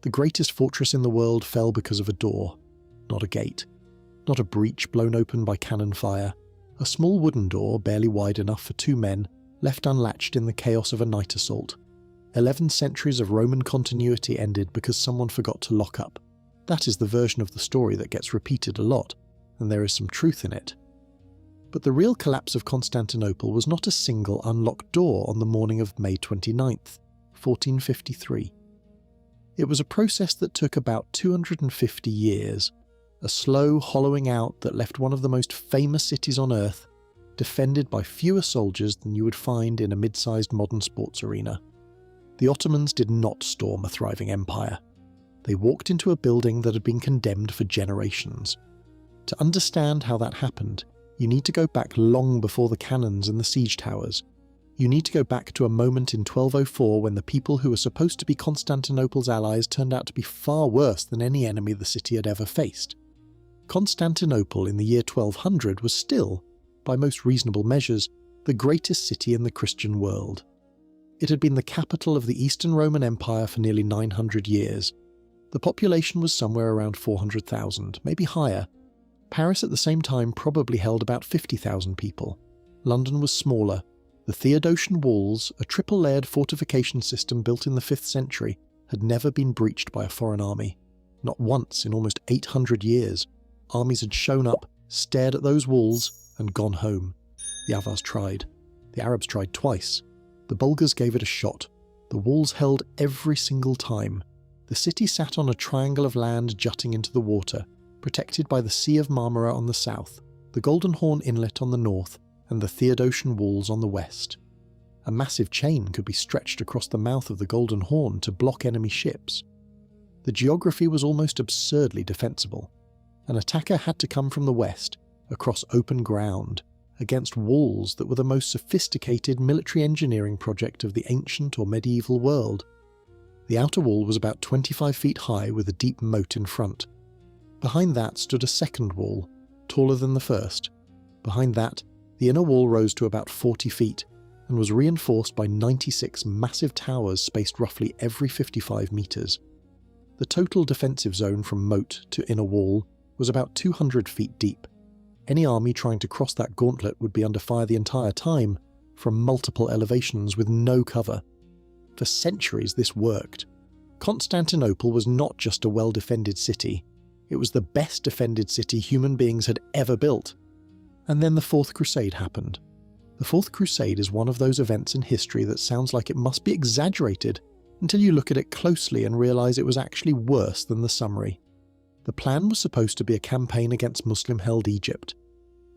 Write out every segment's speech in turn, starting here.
The greatest fortress in the world fell because of a door, not a gate. Not a breach blown open by cannon fire. A small wooden door, barely wide enough for 2 men, left unlatched in the chaos of a night assault. 11 centuries of Roman continuity ended because someone forgot to lock up. That is the version of the story that gets repeated a lot, and there is some truth in it. But the real collapse of Constantinople was not a single unlocked door on the morning of May 29th, 1453. It was a process that took about 250 years, a slow hollowing out that left one of the most famous cities on earth defended by fewer soldiers than you would find in a mid-sized modern sports arena. The Ottomans did not storm a thriving empire. They walked into a building that had been condemned for generations. To understand how that happened, you need to go back long before the cannons and the siege towers. You need to go back to a moment in 1204 when the people who were supposed to be Constantinople's allies turned out to be far worse than any enemy the city had ever faced. Constantinople in the year 1200 was still, by most reasonable measures, the greatest city in the Christian world. It had been the capital of the Eastern Roman Empire for nearly 900 years. The population was somewhere around 400,000, maybe higher. Paris at the same time probably held about 50,000 people. London was smaller. The Theodosian walls, a triple-layered fortification system built in the 5th century, had never been breached by a foreign army. Not once in almost 800 years. Armies had shown up, stared at those walls, and gone home. The Avars tried. The Arabs tried twice. The Bulgars gave it a shot. The walls held every single time. The city sat on a triangle of land jutting into the water, protected by the Sea of Marmara on the south, the Golden Horn Inlet on the north, and the Theodosian walls on the west. A massive chain could be stretched across the mouth of the Golden Horn to block enemy ships. The geography was almost absurdly defensible. An attacker had to come from the west, across open ground, against walls that were the most sophisticated military engineering project of the ancient or medieval world. The outer wall was about 25 feet high with a deep moat in front. Behind that stood a second wall, taller than the first. Behind that, the inner wall rose to about 40 feet and was reinforced by 96 massive towers spaced roughly every 55 meters. The total defensive zone from moat to inner wall was about 200 feet deep. Any army trying to cross that gauntlet would be under fire the entire time, from multiple elevations with no cover. For centuries this worked. Constantinople was not just a well-defended city, it was the best defended city human beings had ever built. And then the Fourth Crusade happened. The Fourth Crusade is one of those events in history that sounds like it must be exaggerated until you look at it closely and realise it was actually worse than the summary. The plan was supposed to be a campaign against Muslim-held Egypt.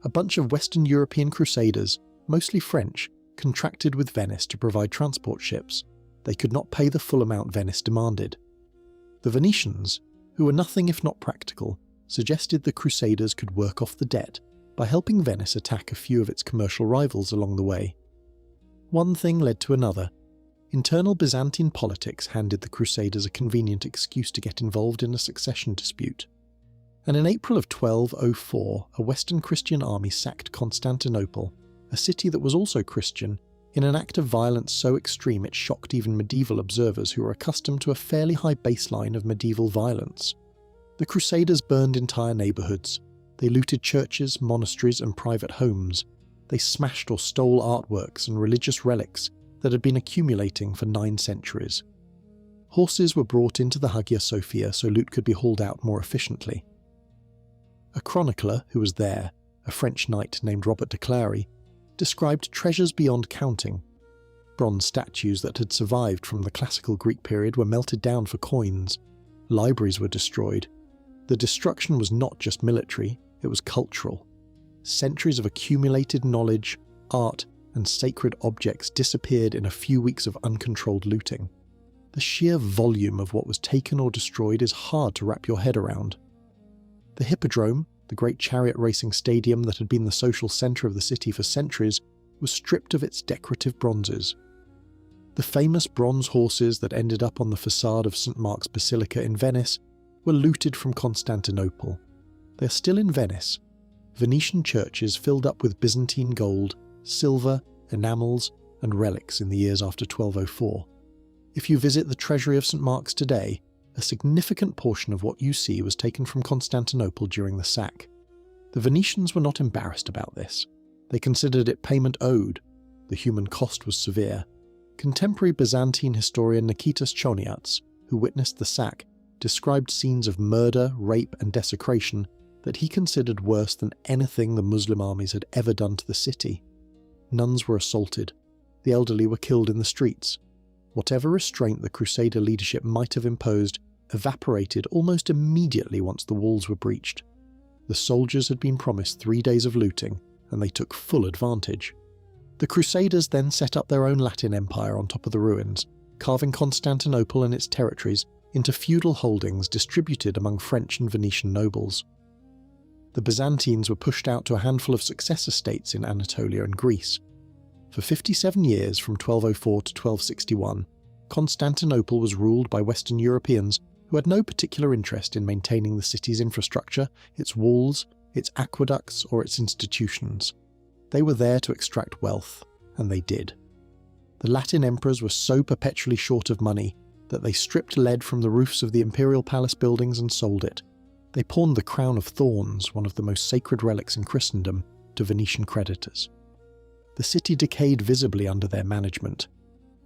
A bunch of Western European crusaders, mostly French, contracted with Venice to provide transport ships. They could not pay the full amount Venice demanded. The Venetians, who were nothing if not practical, suggested the crusaders could work off the debt by helping Venice attack a few of its commercial rivals along the way. One thing led to another. Internal Byzantine politics handed the Crusaders a convenient excuse to get involved in a succession dispute. And in April of 1204, a Western Christian army sacked Constantinople, a city that was also Christian, in an act of violence so extreme it shocked even medieval observers who were accustomed to a fairly high baseline of medieval violence. The Crusaders burned entire neighbourhoods. They looted churches, monasteries, and private homes. They smashed or stole artworks and religious relics that had been accumulating for 9 centuries. Horses were brought into the Hagia Sophia so loot could be hauled out more efficiently. A chronicler who was there, a French knight named Robert de Clary, described treasures beyond counting. Bronze statues that had survived from the classical Greek period were melted down for coins. Libraries were destroyed. The destruction was not just military, it was cultural. Centuries of accumulated knowledge, art, and sacred objects disappeared in a few weeks of uncontrolled looting. The sheer volume of what was taken or destroyed is hard to wrap your head around. The Hippodrome, the great chariot racing stadium that had been the social centre of the city for centuries, was stripped of its decorative bronzes. The famous bronze horses that ended up on the facade of St. Mark's Basilica in Venice were looted from Constantinople. They are still in Venice. Venetian churches filled up with Byzantine gold, silver, enamels, and relics in the years after 1204. If you visit the treasury of St. Mark's today, a significant portion of what you see was taken from Constantinople during the sack. The Venetians were not embarrassed about this. They considered it payment owed. The human cost was severe. Contemporary Byzantine historian Nikitas Choniats, who witnessed the sack, described scenes of murder, rape and desecration that he considered worse than anything the Muslim armies had ever done to the city. Nuns were assaulted. The elderly were killed in the streets. Whatever restraint the Crusader leadership might have imposed evaporated almost immediately once the walls were breached. The soldiers had been promised 3 days of looting, and they took full advantage. The Crusaders then set up their own Latin empire on top of the ruins, carving Constantinople and its territories into feudal holdings distributed among French and Venetian nobles. The Byzantines were pushed out to a handful of successor states in Anatolia and Greece. For 57 years, from 1204 to 1261, Constantinople was ruled by Western Europeans who had no particular interest in maintaining the city's infrastructure, its walls, its aqueducts, or its institutions. They were there to extract wealth, and they did. The Latin emperors were so perpetually short of money that they stripped lead from the roofs of the imperial palace buildings and sold it. They pawned the crown of thorns, one of the most sacred relics in Christendom, to Venetian creditors. The city decayed visibly under their management.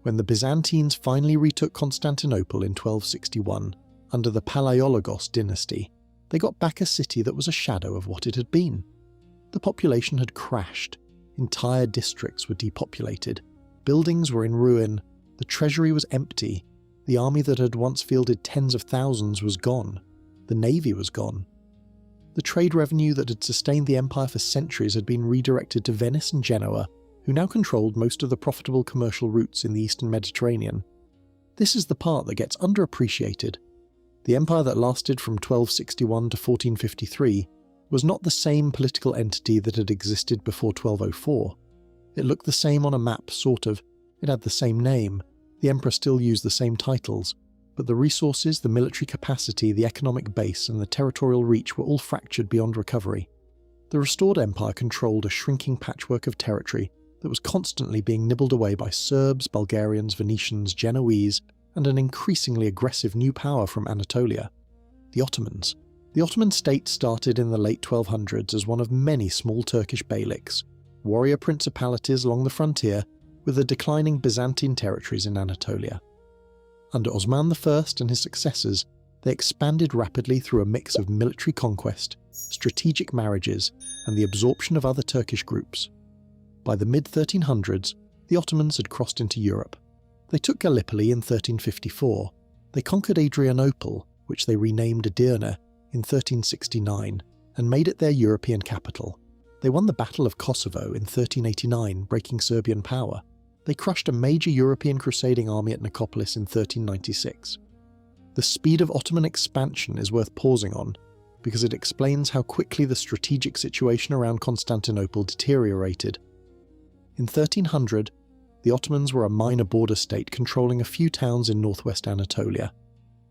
When the Byzantines finally retook Constantinople in 1261, under the Palaiologos dynasty, they got back a city that was a shadow of what it had been. The population had crashed. Entire districts were depopulated. Buildings were in ruin. The treasury was empty. The army that had once fielded tens of thousands was gone. The navy was gone. The trade revenue that had sustained the empire for centuries had been redirected to Venice and Genoa, who now controlled most of the profitable commercial routes in the eastern Mediterranean. This is the part that gets underappreciated. The empire that lasted from 1261 to 1453 was not the same political entity that had existed before 1204. It looked the same on a map, sort of. It had the same name. The emperor still used the same titles, but the resources, the military capacity, the economic base, and the territorial reach were all fractured beyond recovery. The restored empire controlled a shrinking patchwork of territory that was constantly being nibbled away by Serbs, Bulgarians, Venetians, Genoese, and an increasingly aggressive new power from Anatolia, the Ottomans. The Ottoman state started in the late 1200s as one of many small Turkish beyliks, warrior principalities along the frontier, with the declining Byzantine territories in Anatolia. Under Osman I and his successors, they expanded rapidly through a mix of military conquest, strategic marriages, and the absorption of other Turkish groups. By the mid-1300s, the Ottomans had crossed into Europe. They took Gallipoli in 1354. They conquered Adrianople, which they renamed Edirne, in 1369, and made it their European capital. They won the Battle of Kosovo in 1389, breaking Serbian power. They crushed a major European crusading army at Nicopolis in 1396. The speed of Ottoman expansion is worth pausing on, because it explains how quickly the strategic situation around Constantinople deteriorated. In 1300, the Ottomans were a minor border state controlling a few towns in northwest Anatolia.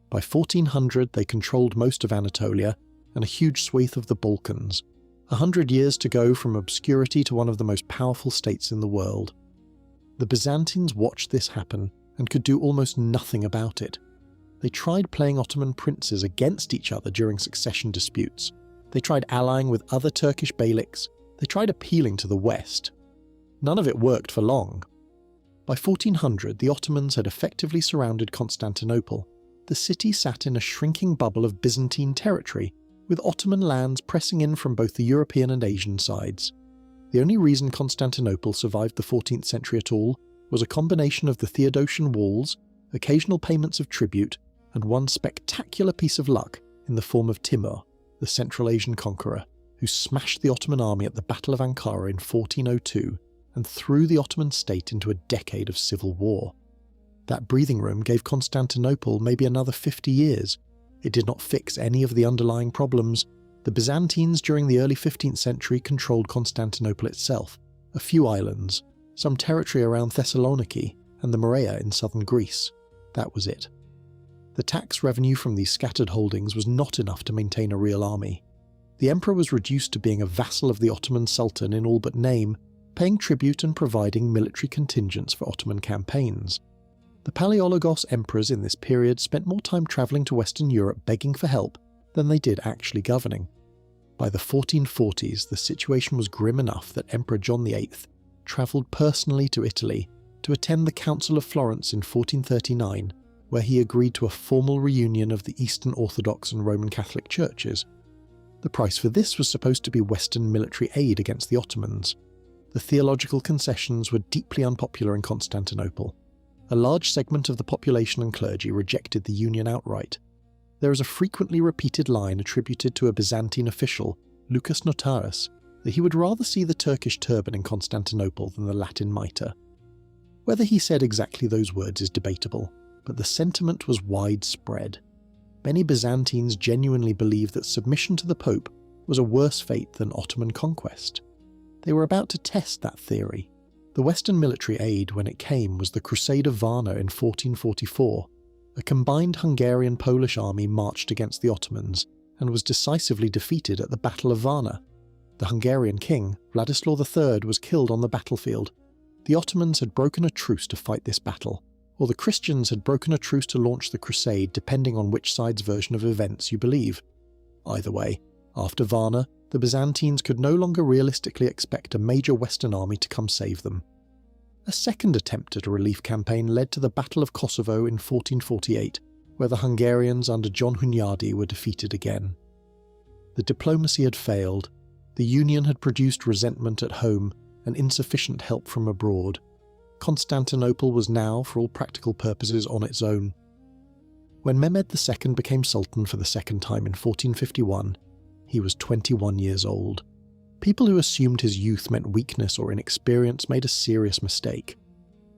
By 1400, they controlled most of Anatolia and a huge swathe of the Balkans, 100 years to go from obscurity to one of the most powerful states in the world. The Byzantines watched this happen and could do almost nothing about it. They tried playing Ottoman princes against each other during succession disputes. They tried allying with other Turkish beyliks. They tried appealing to the West. None of it worked for long. By 1400, the Ottomans had effectively surrounded Constantinople. The city sat in a shrinking bubble of Byzantine territory, with Ottoman lands pressing in from both the European and Asian sides. The only reason Constantinople survived the 14th century at all was a combination of the Theodosian walls, occasional payments of tribute, and one spectacular piece of luck in the form of Timur, the Central Asian conqueror, who smashed the Ottoman army at the Battle of Ankara in 1402 and threw the Ottoman state into a decade of civil war. That breathing room gave Constantinople maybe another 50 years. It did not fix any of the underlying problems. The Byzantines during the early 15th century controlled Constantinople itself, a few islands, some territory around Thessaloniki, and the Morea in southern Greece. That was it. The tax revenue from these scattered holdings was not enough to maintain a real army. The emperor was reduced to being a vassal of the Ottoman Sultan in all but name, paying tribute and providing military contingents for Ottoman campaigns. The Paleologos emperors in this period spent more time travelling to Western Europe begging for help than they did actually governing. By the 1440s, the situation was grim enough that Emperor John VIII travelled personally to Italy to attend the Council of Florence in 1439, where he agreed to a formal reunion of the Eastern Orthodox and Roman Catholic churches. The price for this was supposed to be Western military aid against the Ottomans. The theological concessions were deeply unpopular in Constantinople. A large segment of the population and clergy rejected the union outright. There is a frequently repeated line attributed to a Byzantine official, Lucas Notaras, that he would rather see the Turkish turban in Constantinople than the Latin mitre. Whether he said exactly those words is debatable, but the sentiment was widespread. Many Byzantines genuinely believed that submission to the Pope was a worse fate than Ottoman conquest. They were about to test that theory. The Western military aid when it came was the Crusade of Varna in 1444. A combined Hungarian-Polish army marched against the Ottomans and was decisively defeated at the Battle of Varna. The Hungarian king, Vladislav III, was killed on the battlefield. The Ottomans had broken a truce to fight this battle, or the Christians had broken a truce to launch the Crusade, depending on which side's version of events you believe. Either way, after Varna, the Byzantines could no longer realistically expect a major Western army to come save them. A second attempt at a relief campaign led to the Battle of Kosovo in 1448, where the Hungarians under John Hunyadi were defeated again. The diplomacy had failed. The Union had produced resentment at home and insufficient help from abroad. Constantinople was now, for all practical purposes, on its own. When Mehmed II became Sultan for the second time in 1451, he was 21 years old. People who assumed his youth meant weakness or inexperience made a serious mistake.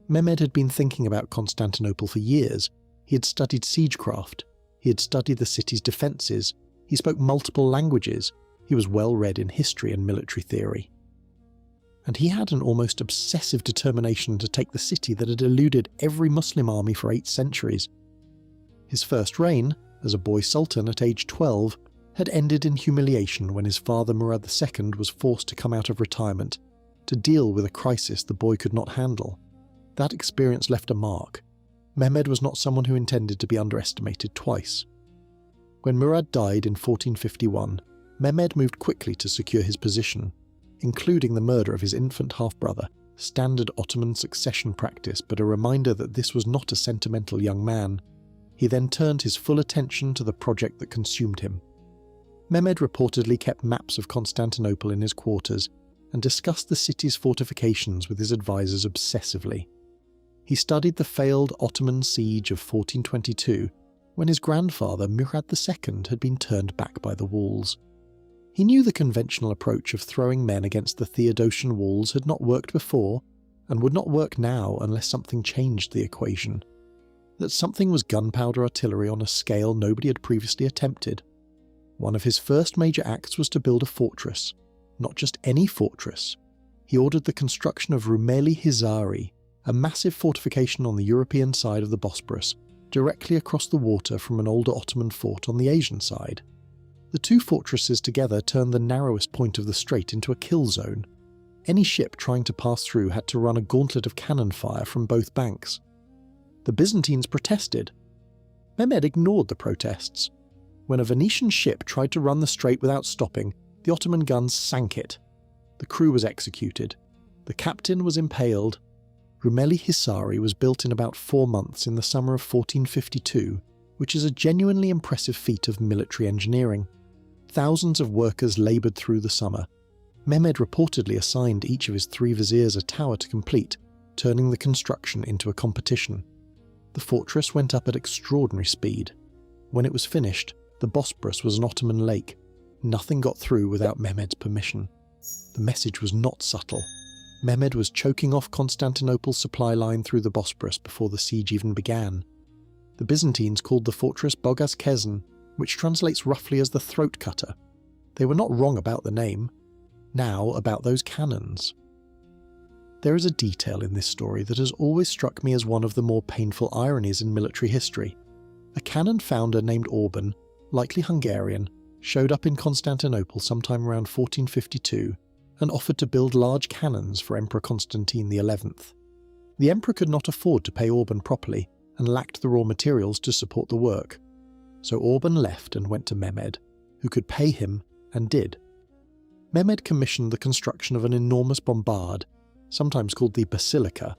Mehmed had been thinking about Constantinople for years. He had studied siegecraft. He had studied the city's defences. He spoke multiple languages. He was well read in history and military theory. And he had an almost obsessive determination to take the city that had eluded every Muslim army for 8 centuries. His first reign, as a boy sultan at age 12, had ended in humiliation when his father Murad II was forced to come out of retirement to deal with a crisis the boy could not handle. That experience left a mark. Mehmed was not someone who intended to be underestimated twice. When Murad died in 1451, Mehmed moved quickly to secure his position, including the murder of his infant half-brother, standard Ottoman succession practice but a reminder that this was not a sentimental young man. He then turned his full attention to the project that consumed him. Mehmed reportedly kept maps of Constantinople in his quarters and discussed the city's fortifications with his advisors obsessively. He studied the failed Ottoman siege of 1422, when his grandfather Murad II had been turned back by the walls. He knew the conventional approach of throwing men against the Theodosian walls had not worked before, and would not work now unless something changed the equation. That something was gunpowder artillery on a scale nobody had previously attempted. One of his first major acts was to build a fortress. Not just any fortress. He ordered the construction of Rumeli Hisari, a massive fortification on the European side of the Bosporus, directly across the water from an older Ottoman fort on the Asian side. The two fortresses together turned the narrowest point of the strait into a kill zone. Any ship trying to pass through had to run a gauntlet of cannon fire from both banks. The Byzantines protested. Mehmed ignored the protests. When a Venetian ship tried to run the strait without stopping, the Ottoman guns sank it. The crew was executed. The captain was impaled. Rumeli Hisari was built in about 4 months in the summer of 1452, which is a genuinely impressive feat of military engineering. Thousands of workers laboured through the summer. Mehmed reportedly assigned each of his 3 viziers a tower to complete, turning the construction into a competition. The fortress went up at extraordinary speed. When it was finished, the Bosporus was an Ottoman lake. Nothing got through without Mehmed's permission. The message was not subtle. Mehmed was choking off Constantinople's supply line through the Bosporus before the siege even began. The Byzantines called the fortress Boğaz Kezen, which translates roughly as the throat cutter. They were not wrong about the name. Now about those cannons. There is a detail in this story that has always struck me as one of the more painful ironies in military history. A cannon founder named Orban, likely Hungarian, showed up in Constantinople sometime around 1452 and offered to build large cannons for Emperor Constantine XI. The emperor could not afford to pay Orban properly and lacked the raw materials to support the work. So Orban left and went to Mehmed, who could pay him and did. Mehmed commissioned the construction of an enormous bombard, sometimes called the Basilica,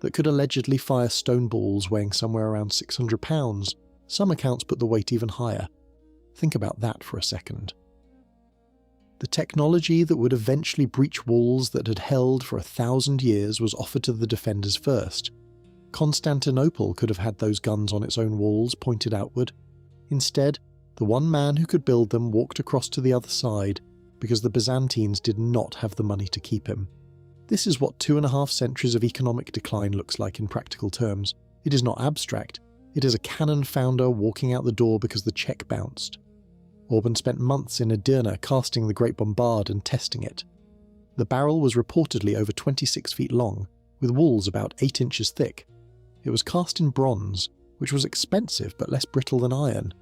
that could allegedly fire stone balls weighing somewhere around 600 pounds. Some accounts put the weight even higher. Think about that for a second. The technology that would eventually breach walls that had held for 1,000 years was offered to the defenders first. Constantinople could have had those guns on its own walls pointed outward. Instead, the one man who could build them walked across to the other side because the Byzantines did not have the money to keep him. This is what 2.5 centuries of economic decline looks like in practical terms. It is not abstract. It is a cannon founder walking out the door because the check bounced. Orban spent months in Edirne casting the Great Bombard and testing it. The barrel was reportedly over 26 feet long, with walls about 8 inches thick. It was cast in bronze, which was expensive but less brittle than iron.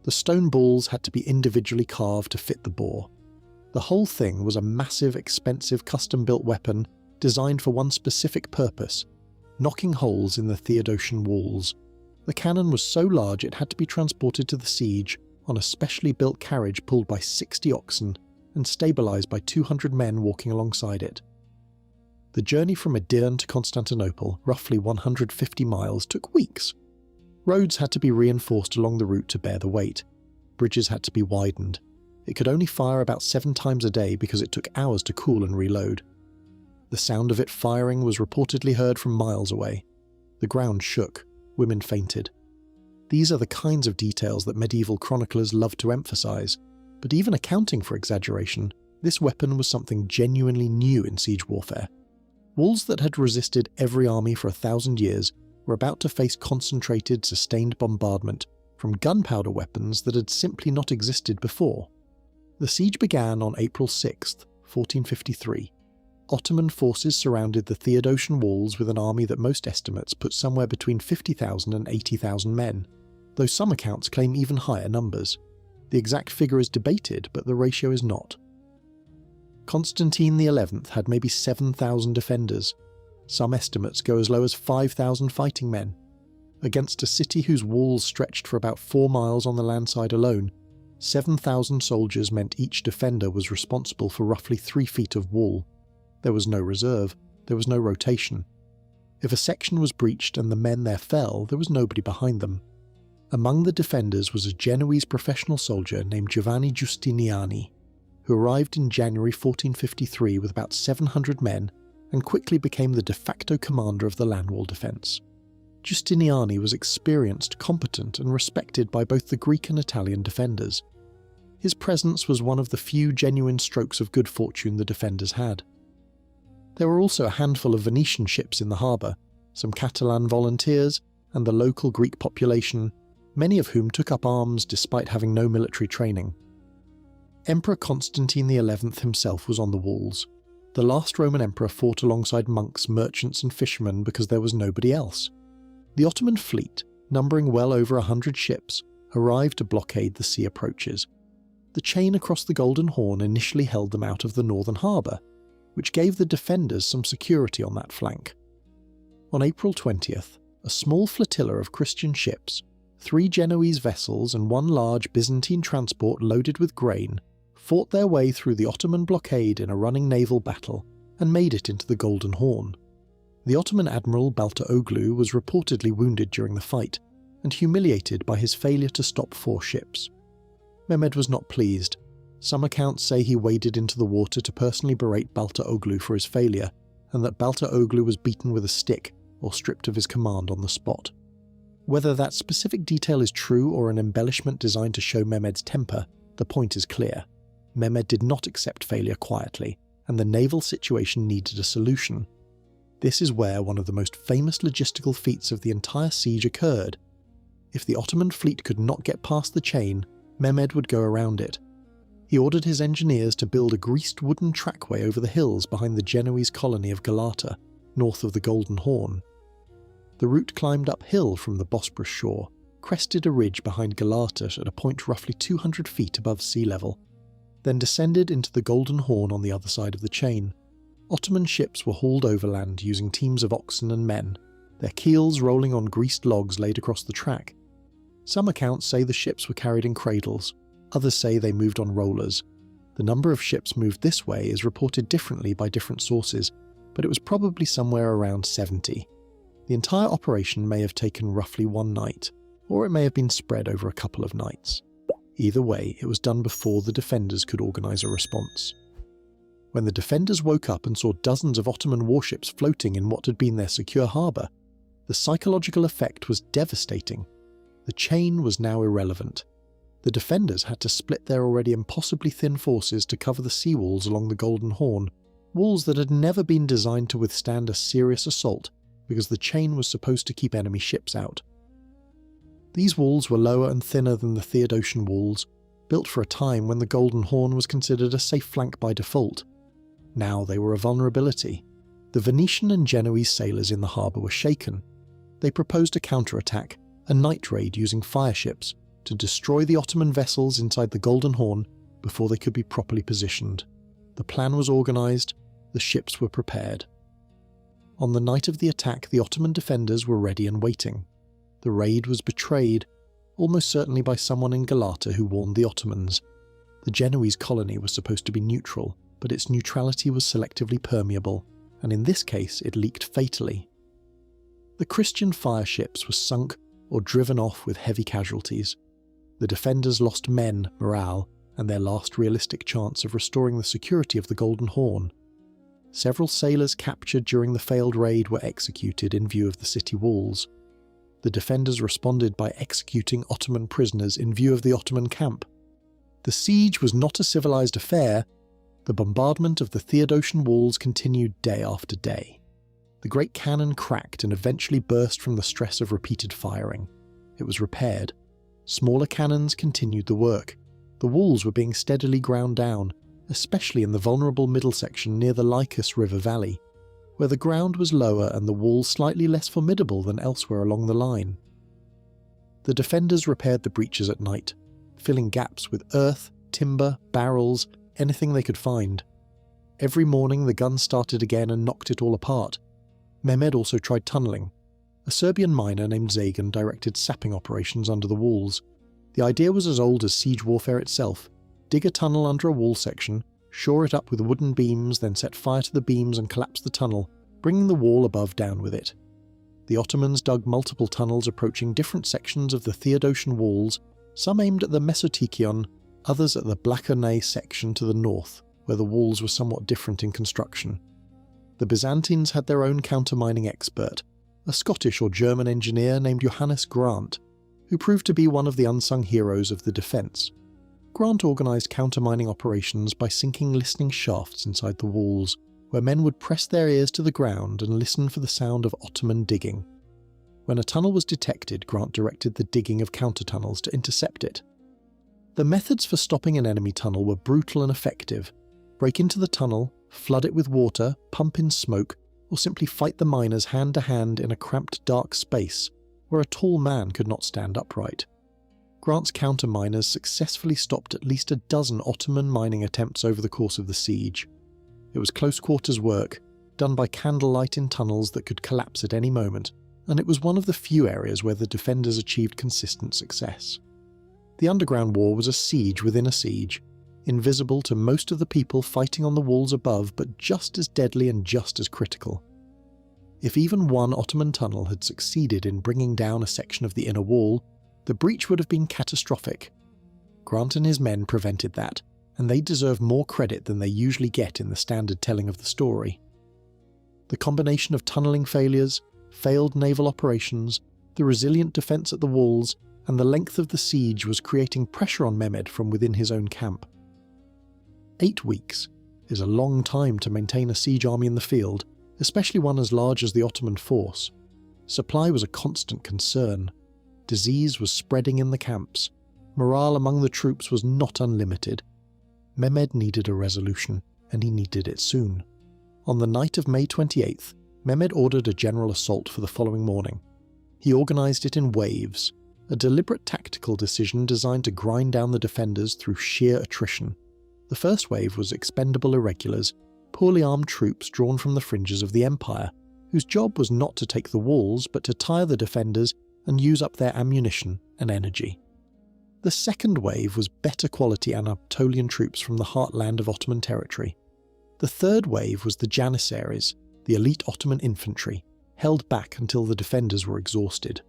The stone balls had to be individually carved to fit the bore. The whole thing was a massive, expensive, custom-built weapon designed for one specific purpose: knocking holes in the Theodosian walls. The cannon was so large it had to be transported to the siege on a specially built carriage pulled by 60 oxen and stabilised by 200 men walking alongside it. The journey from Edirne to Constantinople, roughly 150 miles, took weeks. Roads had to be reinforced along the route to bear the weight. Bridges had to be widened. It could only fire about 7 times a day because it took hours to cool and reload. The sound of it firing was reportedly heard from miles away. The ground shook. Women fainted. These are the kinds of details that medieval chroniclers love to emphasise, but even accounting for exaggeration, this weapon was something genuinely new in siege warfare. Walls that had resisted every army for 1,000 years were about to face concentrated, sustained bombardment from gunpowder weapons that had simply not existed before. The siege began on April 6, 1453. Ottoman forces surrounded the Theodosian walls with an army that most estimates put somewhere between 50,000 and 80,000 men, though some accounts claim even higher numbers. The exact figure is debated, but the ratio is not. Constantine XI had maybe 7,000 defenders. Some estimates go as low as 5,000 fighting men. Against a city whose walls stretched for about 4 miles on the land side alone, 7,000 soldiers meant each defender was responsible for roughly 3 feet of wall. There was no reserve, there was no rotation. If a section was breached and the men there fell, there was nobody behind them. Among the defenders was a Genoese professional soldier named Giovanni Giustiniani, who arrived in January 1453 with about 700 men and quickly became the de facto commander of the land wall defence. Giustiniani was experienced, competent and respected by both the Greek and Italian defenders. His presence was one of the few genuine strokes of good fortune the defenders had. There were also a handful of Venetian ships in the harbour, some Catalan volunteers, and the local Greek population, many of whom took up arms despite having no military training. Emperor Constantine XI himself was on the walls. The last Roman emperor fought alongside monks, merchants and fishermen because there was nobody else. The Ottoman fleet, numbering well over 100 ships, arrived to blockade the sea approaches. The chain across the Golden Horn initially held them out of the northern harbour, which gave the defenders some security on that flank. On April 20th, a small flotilla of Christian ships, 3 Genoese vessels and 1 large Byzantine transport loaded with grain, fought their way through the Ottoman blockade in a running naval battle and made it into the Golden Horn. The Ottoman admiral Baltaoglu was reportedly wounded during the fight and humiliated by his failure to stop 4 ships. Mehmed was not pleased. Some accounts say he waded into the water to personally berate Baltaoglu for his failure, and that Baltaoglu was beaten with a stick or stripped of his command on the spot. Whether that specific detail is true or an embellishment designed to show Mehmed's temper, the point is clear. Mehmed did not accept failure quietly, and the naval situation needed a solution. This is where one of the most famous logistical feats of the entire siege occurred. If the Ottoman fleet could not get past the chain, Mehmed would go around it. He ordered his engineers to build a greased wooden trackway over the hills behind the Genoese colony of Galata, north of the Golden Horn. The route climbed uphill from the Bosporus shore, crested a ridge behind Galata at a point roughly 200 feet above sea level, then descended into the Golden Horn on the other side of the chain. Ottoman ships were hauled overland using teams of oxen and men, their keels rolling on greased logs laid across the track. Some accounts say the ships were carried in cradles, others say they moved on rollers. The number of ships moved this way is reported differently by different sources, but it was probably somewhere around 70. The entire operation may have taken roughly one night, or it may have been spread over a couple of nights. Either way, it was done before the defenders could organise a response. When the defenders woke up and saw dozens of Ottoman warships floating in what had been their secure harbour, the psychological effect was devastating. The chain was now irrelevant. The defenders had to split their already impossibly thin forces to cover the sea walls along the Golden Horn, walls that had never been designed to withstand a serious assault because the chain was supposed to keep enemy ships out. These walls were lower and thinner than the Theodosian walls, built for a time when the Golden Horn was considered a safe flank by default. Now they were a vulnerability. The Venetian and Genoese sailors in the harbour were shaken. They proposed a counterattack, a night raid using fireships, to destroy the Ottoman vessels inside the Golden Horn before they could be properly positioned. The plan was organised, the ships were prepared. On the night of the attack, the Ottoman defenders were ready and waiting. The raid was betrayed, almost certainly by someone in Galata who warned the Ottomans. The Genoese colony was supposed to be neutral, but its neutrality was selectively permeable, and in this case it leaked fatally. The Christian fireships were sunk or driven off with heavy casualties. The defenders lost men, morale, and their last realistic chance of restoring the security of the Golden Horn. Several sailors captured during the failed raid were executed in view of the city walls. The defenders responded by executing Ottoman prisoners in view of the Ottoman camp. The siege was not a civilized affair. The bombardment of the Theodosian walls continued day after day. The great cannon cracked and eventually burst from the stress of repeated firing. It was repaired. Smaller cannons continued the work. The walls were being steadily ground down, especially in the vulnerable middle section near the Lycus River Valley, where the ground was lower and the walls slightly less formidable than elsewhere along the line. The defenders repaired the breaches at night, filling gaps with earth, timber, barrels, anything they could find. Every morning the guns started again and knocked it all apart. Mehmed also tried tunnelling. A Serbian miner named Zagan directed sapping operations under the walls. The idea was as old as siege warfare itself. Dig a tunnel under a wall section, shore it up with wooden beams, then set fire to the beams and collapse the tunnel, bringing the wall above down with it. The Ottomans dug multiple tunnels approaching different sections of the Theodosian walls, some aimed at the Mesotikion, others at the Blakonay section to the north, where the walls were somewhat different in construction. The Byzantines had their own countermining expert, a Scottish or German engineer named Johannes Grant, who proved to be one of the unsung heroes of the defence. Grant organised countermining operations by sinking listening shafts inside the walls, where men would press their ears to the ground and listen for the sound of Ottoman digging. When a tunnel was detected, Grant directed the digging of counter-tunnels to intercept it. The methods for stopping an enemy tunnel were brutal and effective. Break into the tunnel, flood it with water, pump in smoke, or simply fight the miners hand to hand in a cramped dark space where a tall man could not stand upright. Grant's counter-miners successfully stopped at least a dozen Ottoman mining attempts over the course of the siege. It was close-quarters work, done by candlelight in tunnels that could collapse at any moment, and it was one of the few areas where the defenders achieved consistent success. The underground war was a siege within a siege, invisible to most of the people fighting on the walls above, but just as deadly and just as critical. If even one Ottoman tunnel had succeeded in bringing down a section of the inner wall, the breach would have been catastrophic. Grant and his men prevented that, and they deserve more credit than they usually get in the standard telling of the story. The combination of tunnelling failures, failed naval operations, the resilient defence at the walls, and the length of the siege was creating pressure on Mehmed from within his own camp. 8 weeks is a long time to maintain a siege army in the field, especially one as large as the Ottoman force. Supply was a constant concern. Disease was spreading in the camps. Morale among the troops was not unlimited. Mehmed needed a resolution, and he needed it soon. On the night of May 28th, Mehmed ordered a general assault for the following morning. He organised it in waves, a deliberate tactical decision designed to grind down the defenders through sheer attrition. The first wave was expendable irregulars, poorly armed troops drawn from the fringes of the empire, whose job was not to take the walls but to tire the defenders and use up their ammunition and energy. The second wave was better quality Anatolian troops from the heartland of Ottoman territory. The third wave was the Janissaries, the elite Ottoman infantry, held back until the defenders were exhausted.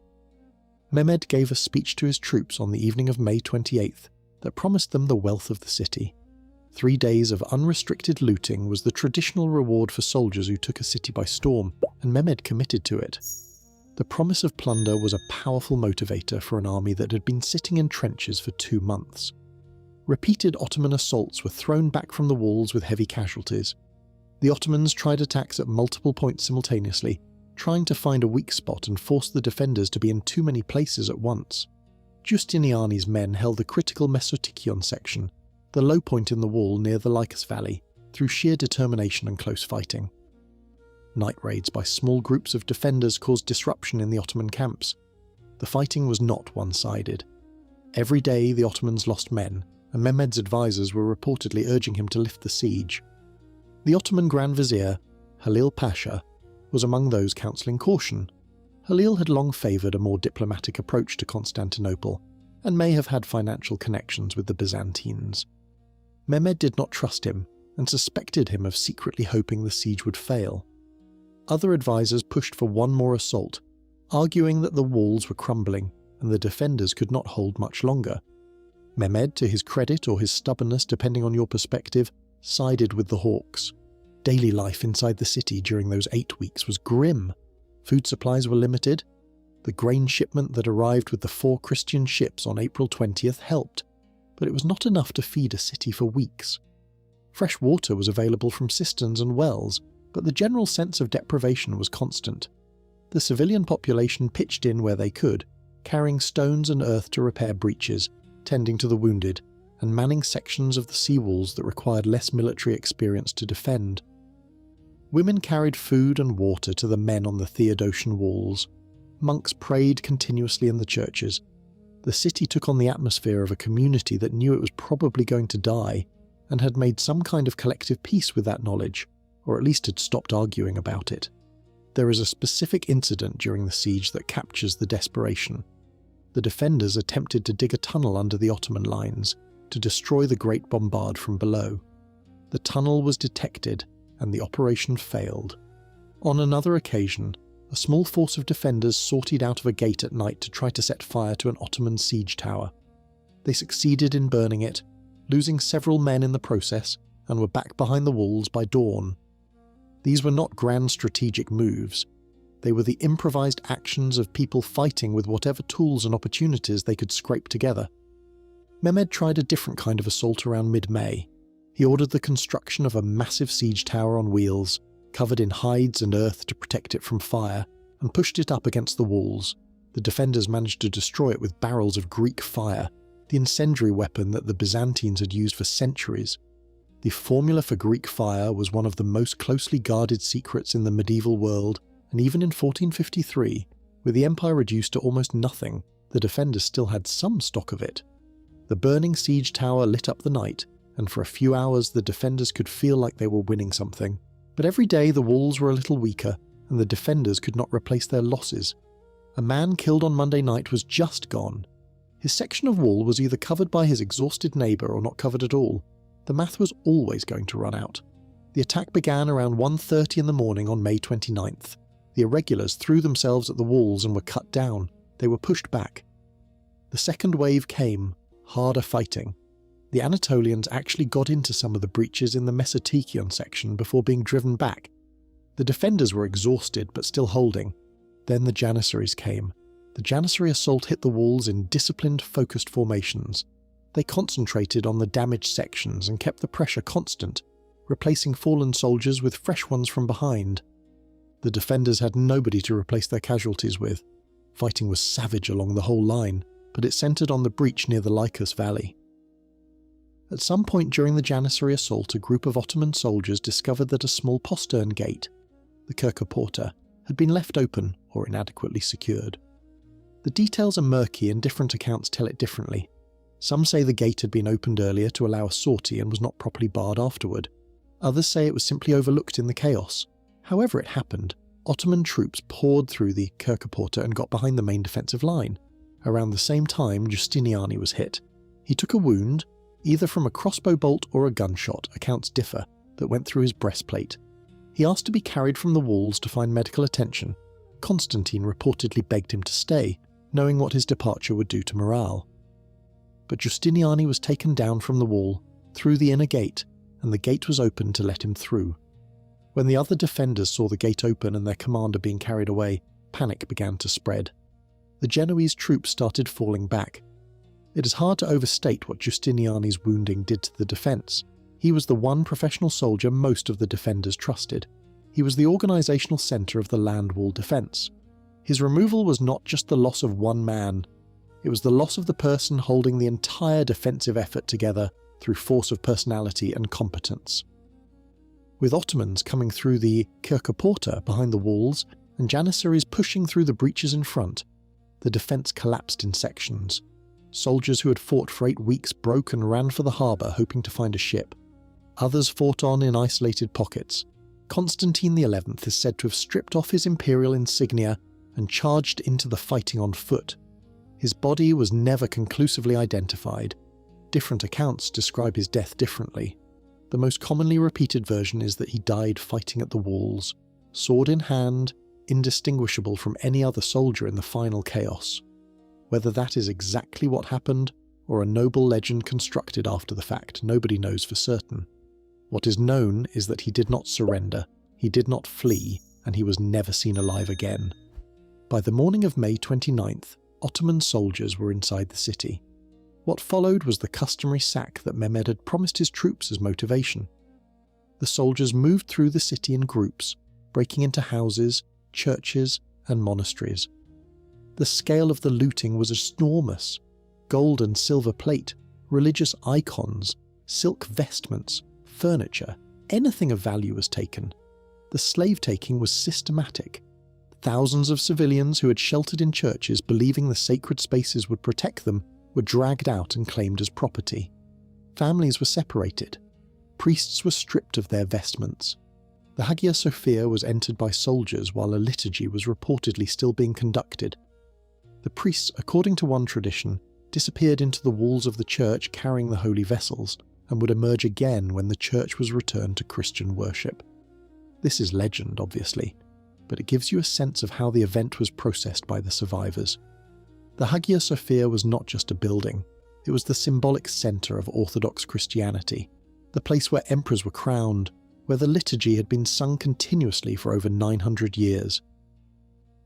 Mehmed gave a speech to his troops on the evening of May 28th that promised them the wealth of the city. 3 days of unrestricted looting was the traditional reward for soldiers who took a city by storm, and Mehmed committed to it. The promise of plunder was a powerful motivator for an army that had been sitting in trenches for 2 months. Repeated Ottoman assaults were thrown back from the walls with heavy casualties. The Ottomans tried attacks at multiple points simultaneously, trying to find a weak spot and force the defenders to be in too many places at once. Giustiniani's men held the critical Mesotikion section, the low point in the wall near the Lycus Valley, through sheer determination and close fighting. Night raids by small groups of defenders caused disruption in the Ottoman camps. The fighting was not one-sided. Every day the Ottomans lost men, and Mehmed's advisors were reportedly urging him to lift the siege. The Ottoman Grand Vizier, Halil Pasha, was among those counselling caution. Halil had long favoured a more diplomatic approach to Constantinople, and may have had financial connections with the Byzantines. Mehmed did not trust him, and suspected him of secretly hoping the siege would fail. Other advisors pushed for one more assault, arguing that the walls were crumbling and the defenders could not hold much longer. Mehmed, to his credit or his stubbornness depending on your perspective, sided with the Hawks. Daily life inside the city during those 8 weeks was grim. Food supplies were limited. The grain shipment that arrived with the 4 Christian ships on April 20th helped, but it was not enough to feed a city for weeks. Fresh water was available from cisterns and wells, but the general sense of deprivation was constant. The civilian population pitched in where they could, carrying stones and earth to repair breaches, tending to the wounded, and manning sections of the seawalls that required less military experience to defend. Women carried food and water to the men on the Theodosian walls. Monks prayed continuously in the churches. The city took on the atmosphere of a community that knew it was probably going to die, and had made some kind of collective peace with that knowledge, or at least had stopped arguing about it. There is a specific incident during the siege that captures the desperation. The defenders attempted to dig a tunnel under the Ottoman lines to destroy the Great Bombard from below. The tunnel was detected, and the operation failed. On another occasion, a small force of defenders sortied out of a gate at night to try to set fire to an Ottoman siege tower. They succeeded in burning it, losing several men in the process, and were back behind the walls by dawn. These were not grand strategic moves. They were the improvised actions of people fighting with whatever tools and opportunities they could scrape together. Mehmed tried a different kind of assault around mid-May. He ordered the construction of a massive siege tower on wheels, covered in hides and earth to protect it from fire, and pushed it up against the walls. The defenders managed to destroy it with barrels of Greek fire, the incendiary weapon that the Byzantines had used for centuries. The formula for Greek fire was one of the most closely guarded secrets in the medieval world, and even in 1453, with the empire reduced to almost nothing, the defenders still had some stock of it. The burning siege tower lit up the night, and for a few hours the defenders could feel like they were winning something. But every day the walls were a little weaker, and the defenders could not replace their losses. A man killed on Monday night was just gone. His section of wall was either covered by his exhausted neighbour or not covered at all. The math was always going to run out. The attack began around 1:30 in the morning on May 29th. The irregulars threw themselves at the walls and were cut down. They were pushed back. The second wave came, harder fighting. The Anatolians actually got into some of the breaches in the Mesotikion section before being driven back. The defenders were exhausted but still holding. Then the Janissaries came. The Janissary assault hit the walls in disciplined, focused formations. They concentrated on the damaged sections and kept the pressure constant, replacing fallen soldiers with fresh ones from behind. The defenders had nobody to replace their casualties with. Fighting was savage along the whole line, but it centred on the breach near the Lycus Valley. At some point during the Janissary assault, a group of Ottoman soldiers discovered that a small postern gate, the Kirka Porta, had been left open or inadequately secured. The details are murky and different accounts tell it differently. Some say the gate had been opened earlier to allow a sortie and was not properly barred afterward. Others say it was simply overlooked in the chaos. However it happened, Ottoman troops poured through the Kirkeporta and got behind the main defensive line. Around the same time, Justiniani was hit. He took a wound, either from a crossbow bolt or a gunshot, accounts differ, that went through his breastplate. He asked to be carried from the walls to find medical attention. Constantine reportedly begged him to stay, knowing what his departure would do to morale. But Justiniani was taken down from the wall, through the inner gate, and the gate was opened to let him through. When the other defenders saw the gate open and their commander being carried away, panic began to spread. The Genoese troops started falling back. It is hard to overstate what Justiniani's wounding did to the defence. He was the one professional soldier most of the defenders trusted. He was the organisational centre of the land wall defence. His removal was not just the loss of one man, it was the loss of the person holding the entire defensive effort together through force of personality and competence. With Ottomans coming through the Kirkeporta behind the walls and Janissaries pushing through the breaches in front, the defence collapsed in sections. Soldiers who had fought for 8 weeks broke and ran for the harbour hoping to find a ship. Others fought on in isolated pockets. Constantine XI is said to have stripped off his imperial insignia and charged into the fighting on foot. His body was never conclusively identified. Different accounts describe his death differently. The most commonly repeated version is that he died fighting at the walls, sword in hand, indistinguishable from any other soldier in the final chaos. Whether that is exactly what happened, or a noble legend constructed after the fact, nobody knows for certain. What is known is that he did not surrender, he did not flee, and he was never seen alive again. By the morning of May 29th, Ottoman soldiers were inside the city. What followed was the customary sack that Mehmed had promised his troops as motivation. The soldiers moved through the city in groups, breaking into houses, churches, and monasteries. The scale of the looting was enormous. Gold and silver plate, religious icons, silk vestments, furniture, anything of value was taken. The slave-taking was systematic. Thousands of civilians who had sheltered in churches believing the sacred spaces would protect them were dragged out and claimed as property. Families were separated. Priests were stripped of their vestments. The Hagia Sophia was entered by soldiers while a liturgy was reportedly still being conducted. The priests, according to one tradition, disappeared into the walls of the church carrying the holy vessels and would emerge again when the church was returned to Christian worship. This is legend, obviously, but it gives you a sense of how the event was processed by the survivors. The Hagia Sophia was not just a building, it was the symbolic centre of Orthodox Christianity, the place where emperors were crowned, where the liturgy had been sung continuously for over 900 years.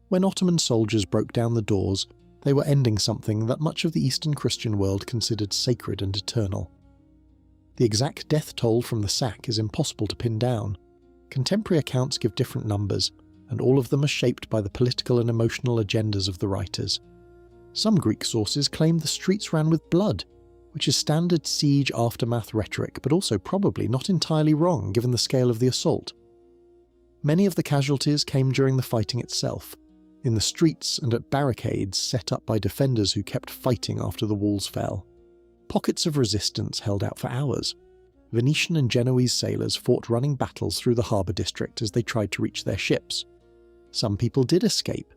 When Ottoman soldiers broke down the doors, they were ending something that much of the Eastern Christian world considered sacred and eternal. The exact death toll from the sack is impossible to pin down. Contemporary accounts give different numbers, and all of them are shaped by the political and emotional agendas of the writers. Some Greek sources claim the streets ran with blood, which is standard siege aftermath rhetoric, but also probably not entirely wrong given the scale of the assault. Many of the casualties came during the fighting itself, in the streets and at barricades set up by defenders who kept fighting after the walls fell. Pockets of resistance held out for hours. Venetian and Genoese sailors fought running battles through the harbour district as they tried to reach their ships. Some people did escape.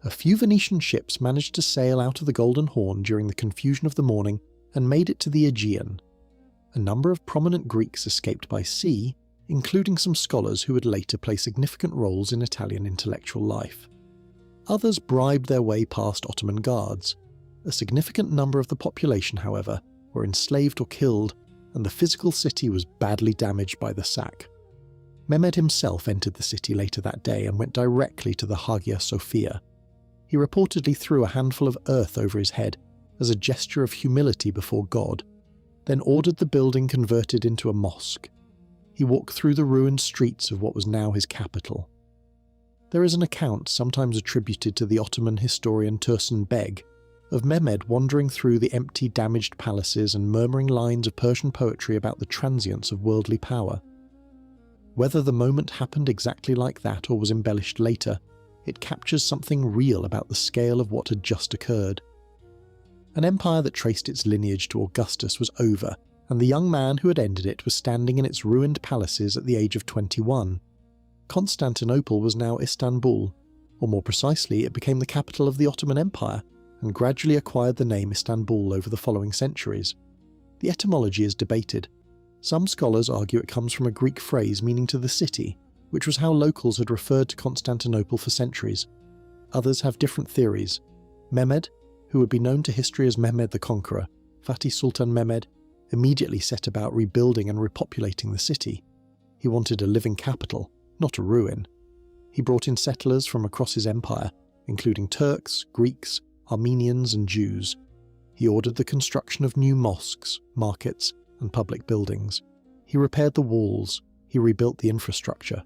A few Venetian ships managed to sail out of the Golden Horn during the confusion of the morning and made it to the Aegean. A number of prominent Greeks escaped by sea, including some scholars who would later play significant roles in Italian intellectual life. Others bribed their way past Ottoman guards. A significant number of the population, however, were enslaved or killed, and the physical city was badly damaged by the sack. Mehmed himself entered the city later that day and went directly to the Hagia Sophia. He reportedly threw a handful of earth over his head as a gesture of humility before God, then ordered the building converted into a mosque. He walked through the ruined streets of what was now his capital. There is an account, sometimes attributed to the Ottoman historian Tursun Beg, of Mehmed wandering through the empty, damaged palaces and murmuring lines of Persian poetry about the transience of worldly power. Whether the moment happened exactly like that or was embellished later, it captures something real about the scale of what had just occurred. An empire that traced its lineage to Augustus was over, and the young man who had ended it was standing in its ruined palaces at the age of 21. Constantinople was now Istanbul, or more precisely, it became the capital of the Ottoman Empire, and gradually acquired the name Istanbul over the following centuries. The etymology is debated. Some scholars argue it comes from a Greek phrase meaning to the city, which was how locals had referred to Constantinople for centuries. Others have different theories. Mehmed, who would be known to history as Mehmed the Conqueror, Fatih Sultan Mehmed, immediately set about rebuilding and repopulating the city. He wanted a living capital, not a ruin. He brought in settlers from across his empire, including Turks, Greeks, Armenians and Jews. He ordered the construction of new mosques, markets, and public buildings. He repaired the walls. He rebuilt the infrastructure.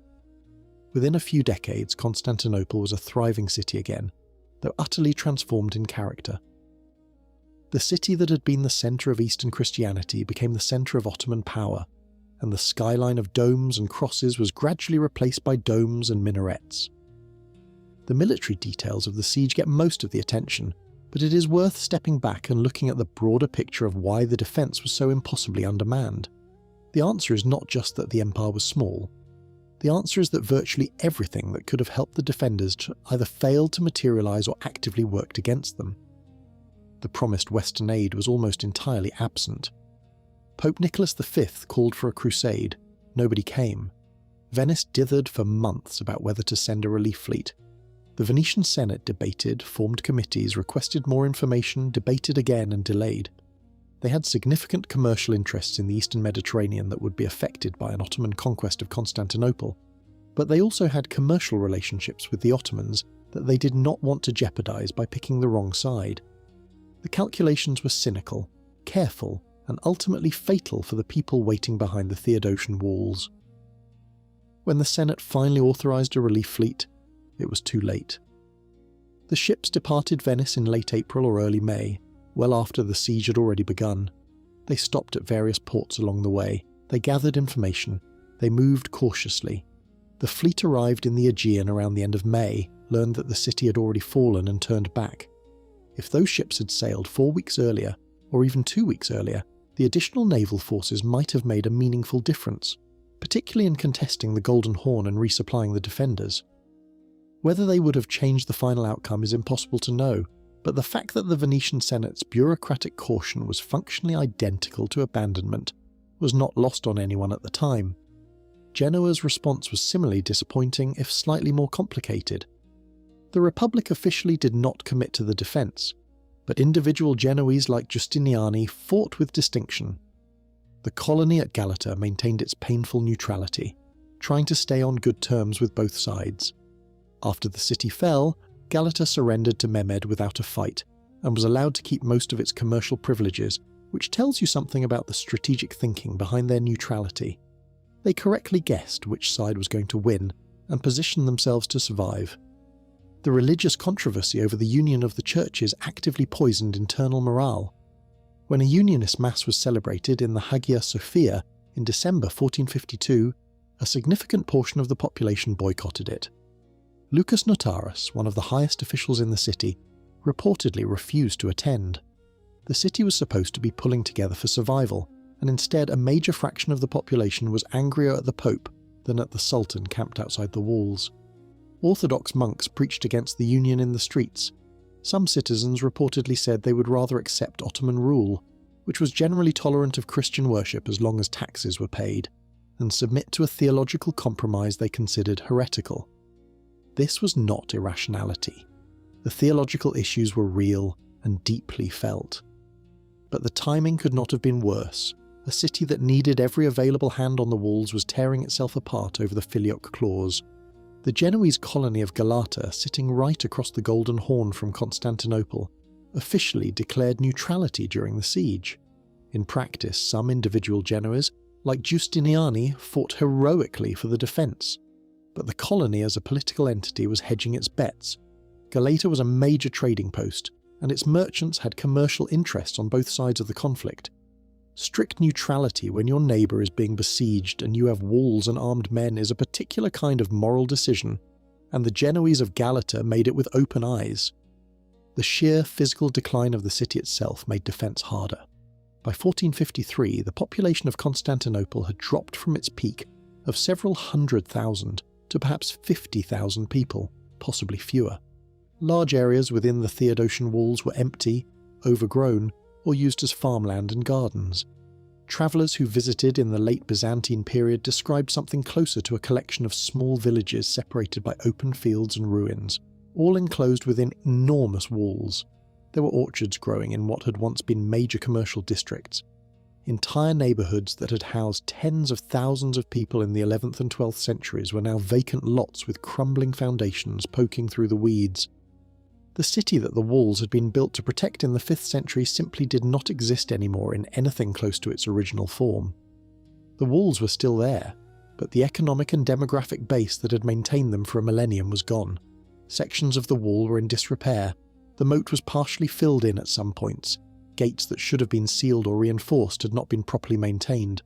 Within a few decades, Constantinople was a thriving city again, though utterly transformed in character. The city that had been the centre of Eastern Christianity became the centre of Ottoman power, and the skyline of domes and crosses was gradually replaced by domes and minarets. The military details of the siege get most of the attention, but it is worth stepping back and looking at the broader picture of why the defence was so impossibly undermanned. The answer is not just that the empire was small. The answer is that virtually everything that could have helped the defenders either failed to materialise or actively worked against them. The promised Western aid was almost entirely absent. Pope Nicholas V called for a crusade. Nobody came. Venice dithered for months about whether to send a relief fleet. The Venetian Senate debated, formed committees, requested more information, debated again and delayed. They had significant commercial interests in the Eastern Mediterranean that would be affected by an Ottoman conquest of Constantinople, but they also had commercial relationships with the Ottomans that they did not want to jeopardise by picking the wrong side. The calculations were cynical, careful, and ultimately fatal for the people waiting behind the Theodosian walls. When the Senate finally authorised a relief fleet, it was too late. The ships departed Venice in late April or early May, well after the siege had already begun. They stopped at various ports along the way. They gathered information. They moved cautiously. The fleet arrived in the Aegean around the end of May, learned that the city had already fallen and turned back. If those ships had sailed 4 weeks earlier, or even 2 weeks earlier, the additional naval forces might have made a meaningful difference, particularly in contesting the Golden Horn and resupplying the defenders. Whether they would have changed the final outcome is impossible to know, but the fact that the Venetian Senate's bureaucratic caution was functionally identical to abandonment was not lost on anyone at the time. Genoa's response was similarly disappointing, if slightly more complicated. The Republic officially did not commit to the defence, but individual Genoese like Giustiniani fought with distinction. The colony at Galata maintained its painful neutrality, trying to stay on good terms with both sides. After the city fell, Galata surrendered to Mehmed without a fight, and was allowed to keep most of its commercial privileges, which tells you something about the strategic thinking behind their neutrality. They correctly guessed which side was going to win, and positioned themselves to survive. The religious controversy over the union of the churches actively poisoned internal morale. When a unionist mass was celebrated in the Hagia Sophia in December 1452, a significant portion of the population boycotted it. Lucas Notaras, one of the highest officials in the city, reportedly refused to attend. The city was supposed to be pulling together for survival, and instead a major fraction of the population was angrier at the Pope than at the Sultan camped outside the walls. Orthodox monks preached against the union in the streets. Some citizens reportedly said they would rather accept Ottoman rule, which was generally tolerant of Christian worship as long as taxes were paid, and submit to a theological compromise they considered heretical. This was not irrationality. The theological issues were real and deeply felt. But the timing could not have been worse. A city that needed every available hand on the walls was tearing itself apart over the Filioque clause. The Genoese colony of Galata, sitting right across the Golden Horn from Constantinople, officially declared neutrality during the siege. In practice, some individual Genoese, like Giustiniani, fought heroically for the defence. But the colony as a political entity was hedging its bets. Galata was a major trading post, and its merchants had commercial interests on both sides of the conflict. Strict neutrality when your neighbour is being besieged and you have walls and armed men is a particular kind of moral decision, and the Genoese of Galata made it with open eyes. The sheer physical decline of the city itself made defence harder. By 1453, the population of Constantinople had dropped from its peak of several 100,000 to perhaps 50,000 people, possibly fewer. Large areas within the Theodosian walls were empty, overgrown, or used as farmland and gardens. Travellers who visited in the late Byzantine period described something closer to a collection of small villages separated by open fields and ruins, all enclosed within enormous walls. There were orchards growing in what had once been major commercial districts. Entire neighbourhoods that had housed tens of thousands of people in the 11th and 12th centuries were now vacant lots with crumbling foundations poking through the weeds. The city that the walls had been built to protect in the 5th century simply did not exist anymore in anything close to its original form. The walls were still there, but the economic and demographic base that had maintained them for a millennium was gone. Sections of the wall were in disrepair. The moat was partially filled in at some points. Gates that should have been sealed or reinforced had not been properly maintained.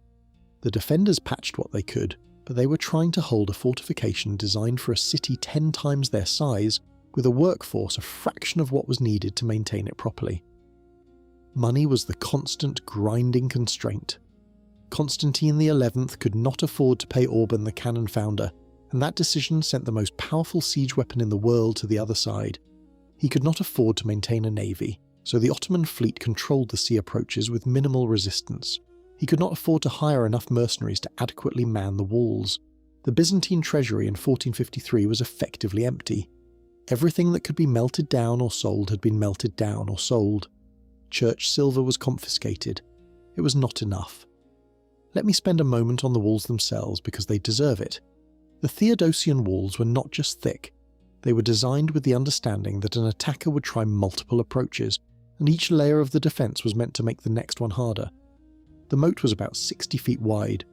The defenders patched what they could, but they were trying to hold a fortification designed for a city 10 times their size, with a workforce a fraction of what was needed to maintain it properly. Money was the constant grinding constraint. Constantine XI could not afford to pay Orban, the cannon founder, and that decision sent the most powerful siege weapon in the world to the other side. He could not afford to maintain a navy, so the Ottoman fleet controlled the sea approaches with minimal resistance. He could not afford to hire enough mercenaries to adequately man the walls. The Byzantine treasury in 1453 was effectively empty. Everything that could be melted down or sold had been melted down or sold. Church silver was confiscated. It was not enough. Let me spend a moment on the walls themselves because they deserve it. The Theodosian walls were not just thick. They were designed with the understanding that an attacker would try multiple approaches, and each layer of the defence was meant to make the next one harder. The moat was about 60 feet wide.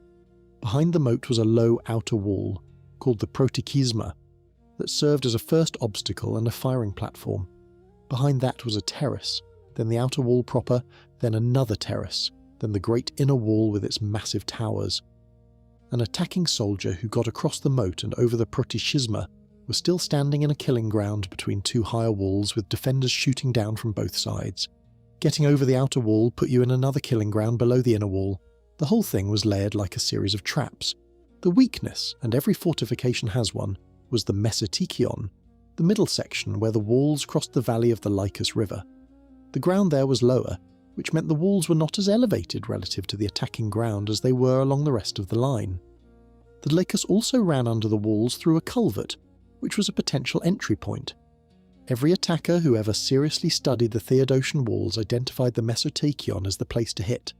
Behind the moat was a low outer wall, called the Protikisma, that served as a first obstacle and a firing platform. Behind that was a terrace, then the outer wall proper, then another terrace, then the great inner wall with its massive towers. An attacking soldier who got across the moat and over the Protikisma was still standing in a killing ground between two higher walls with defenders shooting down from both sides. Getting over the outer wall put you in another killing ground below the inner wall. The whole thing was layered like a series of traps. The weakness, and every fortification has one, was the Mesotikion, the middle section where the walls crossed the valley of the Lycus River. The ground there was lower, which meant the walls were not as elevated relative to the attacking ground as they were along the rest of the line. The Lycus also ran under the walls through a culvert, which was a potential entry point. Every attacker who ever seriously studied the Theodosian walls identified the Mesotikion as the place to hit.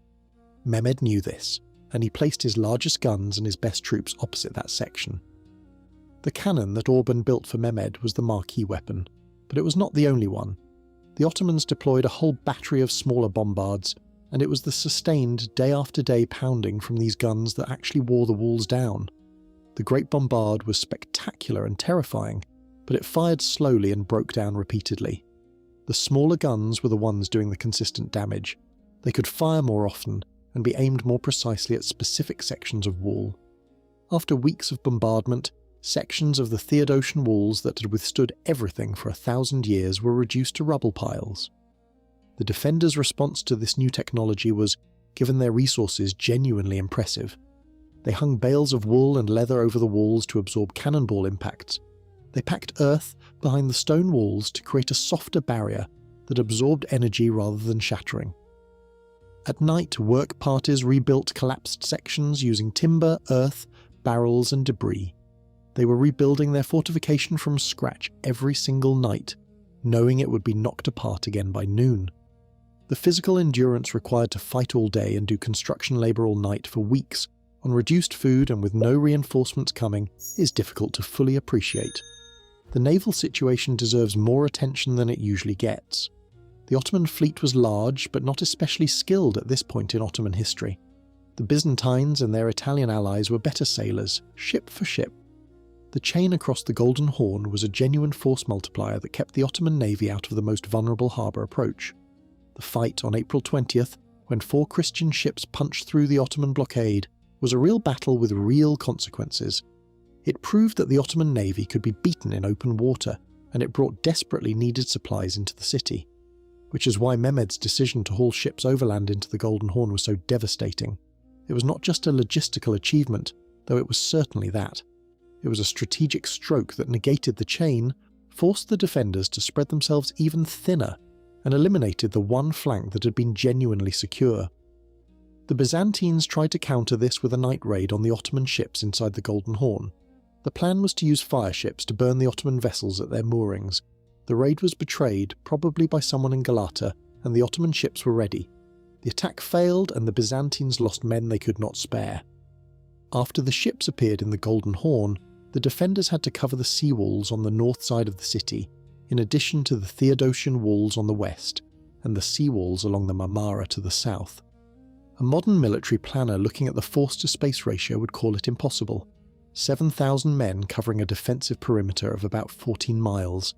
Mehmed knew this, and he placed his largest guns and his best troops opposite that section. The cannon that Orban built for Mehmed was the marquee weapon, but it was not the only one. The Ottomans deployed a whole battery of smaller bombards, and it was the sustained day after day pounding from these guns that actually wore the walls down. The Great Bombard was spectacular and terrifying, but it fired slowly and broke down repeatedly. The smaller guns were the ones doing the consistent damage. They could fire more often and be aimed more precisely at specific sections of wall. After weeks of bombardment, sections of the Theodosian walls that had withstood everything for 1,000 years were reduced to rubble piles. The defenders' response to this new technology was, given their resources, genuinely impressive. They hung bales of wool and leather over the walls to absorb cannonball impacts. They packed earth behind the stone walls to create a softer barrier that absorbed energy rather than shattering. At night, work parties rebuilt collapsed sections using timber, earth, barrels and debris. They were rebuilding their fortification from scratch every single night, knowing it would be knocked apart again by noon. The physical endurance required to fight all day and do construction labour all night for weeks, on reduced food and with no reinforcements coming, is difficult to fully appreciate. The naval situation deserves more attention than it usually gets. The Ottoman fleet was large, but not especially skilled at this point in Ottoman history. The Byzantines and their Italian allies were better sailors, ship for ship. The chain across the Golden Horn was a genuine force multiplier that kept the Ottoman navy out of the most vulnerable harbour approach. The fight on April 20th, when 4 Christian ships punched through the Ottoman blockade, was a real battle with real consequences. It proved that the Ottoman navy could be beaten in open water, and it brought desperately needed supplies into the city. which is why Mehmed's decision to haul ships overland into the Golden Horn was so devastating. It was not just a logistical achievement, though it was certainly that. It was a strategic stroke that negated the chain, forced the defenders to spread themselves even thinner, and eliminated the one flank that had been genuinely secure. The Byzantines tried to counter this with a night raid on the Ottoman ships inside the Golden Horn. The plan was to use fire ships to burn the Ottoman vessels at their moorings. The raid was betrayed, probably by someone in Galata, and the Ottoman ships were ready. The attack failed and the Byzantines lost men they could not spare. After the ships appeared in the Golden Horn, the defenders had to cover the sea walls on the north side of the city, in addition to the Theodosian walls on the west, and the sea walls along the Marmara to the south. A modern military planner looking at the force-to-space ratio would call it impossible. 7,000 men covering a defensive perimeter of about 14 miles.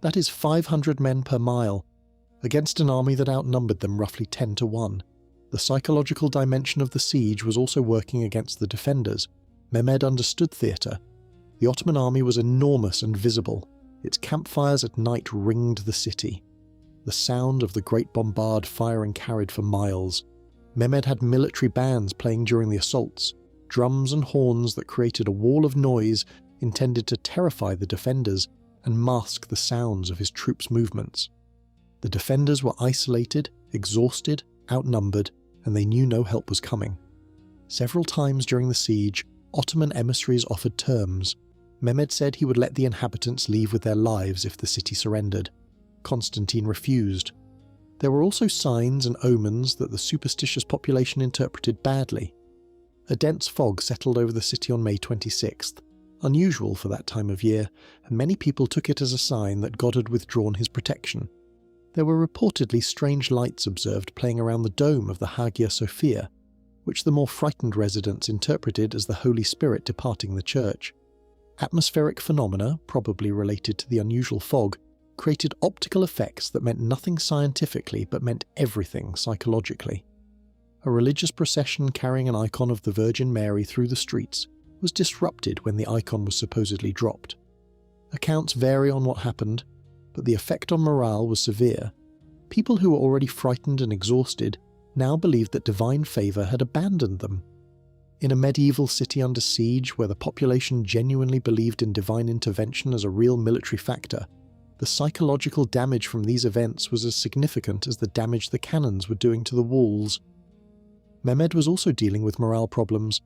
That is 500 men per mile, against an army that outnumbered them roughly 10 to 1. The psychological dimension of the siege was also working against the defenders. Mehmed understood theatre. The Ottoman army was enormous and visible. Its campfires at night ringed the city. The sound of the great bombard firing carried for miles. Mehmed had military bands playing during the assaults, drums and horns that created a wall of noise intended to terrify the defenders and mask the sounds of his troops' movements. The defenders were isolated, exhausted, outnumbered, and they knew no help was coming. Several times during the siege, Ottoman emissaries offered terms. Mehmed said he would let the inhabitants leave with their lives if the city surrendered. Constantine refused. There were also signs and omens that the superstitious population interpreted badly. A dense fog settled over the city on May 26th, unusual for that time of year, and many people took it as a sign that God had withdrawn his protection. There were reportedly strange lights observed playing around the dome of the Hagia Sophia, which the more frightened residents interpreted as the Holy Spirit departing the church. Atmospheric phenomena, probably related to the unusual fog, created optical effects that meant nothing scientifically but meant everything psychologically. A religious procession carrying an icon of the Virgin Mary through the streets was disrupted when the icon was supposedly dropped. Accounts vary on what happened, but the effect on morale was severe. People who were already frightened and exhausted now believed that divine favour had abandoned them. In a medieval city under siege where the population genuinely believed in divine intervention as a real military factor, the psychological damage from these events was as significant as the damage the cannons were doing to the walls. Mehmed was also dealing with morale problems,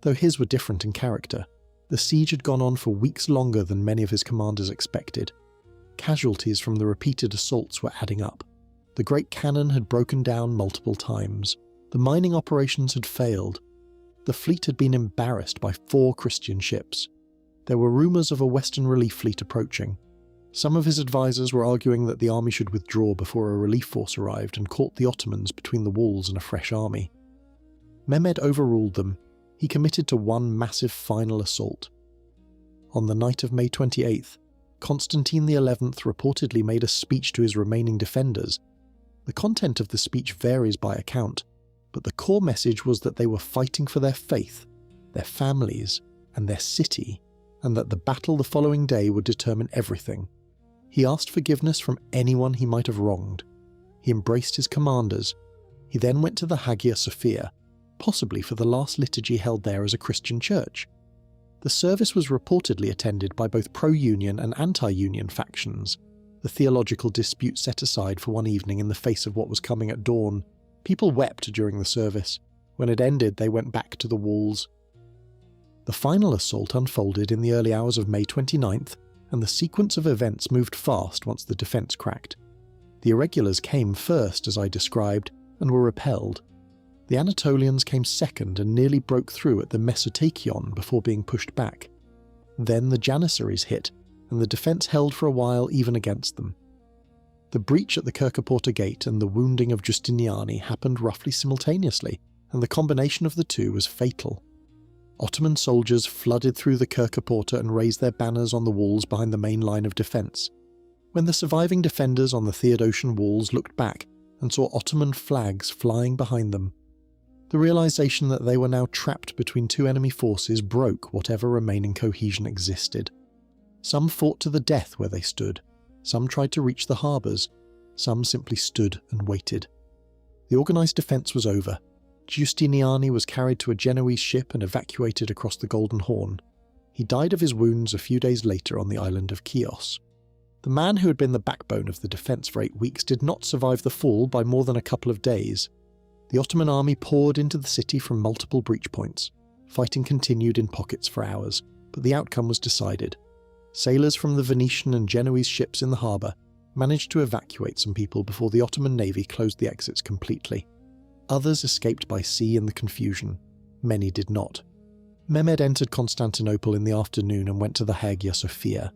though his were different in character. The siege had gone on for weeks longer than many of his commanders expected. Casualties from the repeated assaults were adding up. The great cannon had broken down multiple times. The mining operations had failed. The fleet had been embarrassed by 4 Christian ships. There were rumours of a Western relief fleet approaching. Some of his advisors were arguing that the army should withdraw before a relief force arrived and caught the Ottomans between the walls and a fresh army. Mehmed overruled them. He committed to one massive final assault. On the night of May 28th, Constantine XI reportedly made a speech to his remaining defenders. The content of the speech varies by account, but the core message was that they were fighting for their faith, their families, and their city, and that the battle the following day would determine everything. He asked forgiveness from anyone he might have wronged. He embraced his commanders. He then went to the Hagia Sophia, possibly for the last liturgy held there as a Christian church. The service was reportedly attended by both pro-Union and anti-Union factions. The theological dispute set aside for one evening in the face of what was coming at dawn. People wept during the service. When it ended, they went back to the walls. The final assault unfolded in the early hours of May 29th, and the sequence of events moved fast once the defence cracked. The irregulars came first, as I described, and were repelled. The Anatolians came second and nearly broke through at the Mesotakion before being pushed back. Then the Janissaries hit, and the defence held for a while even against them. The breach at the Kirkaporta Gate and the wounding of Giustiniani happened roughly simultaneously, and the combination of the two was fatal. Ottoman soldiers flooded through the Kirkaporta and raised their banners on the walls behind the main line of defence. When the surviving defenders on the Theodosian walls looked back and saw Ottoman flags flying behind them, the realisation that they were now trapped between 2 enemy forces broke whatever remaining cohesion existed. Some fought to the death where they stood, some tried to reach the harbours, Some simply stood and waited. The organised defence was over. Giustiniani was carried to a Genoese ship and evacuated across the Golden Horn. He died of his wounds a few days later on the island of Chios. The man who had been the backbone of the defence for 8 weeks did not survive the fall by more than a couple of days. The Ottoman army poured into the city from multiple breach points. Fighting continued in pockets for hours, but the outcome was decided. Sailors from the Venetian and Genoese ships in the harbour managed to evacuate some people before the Ottoman navy closed the exits completely. Others escaped by sea in the confusion. Many did not. Mehmed entered Constantinople in the afternoon and went to the Hagia Sophia.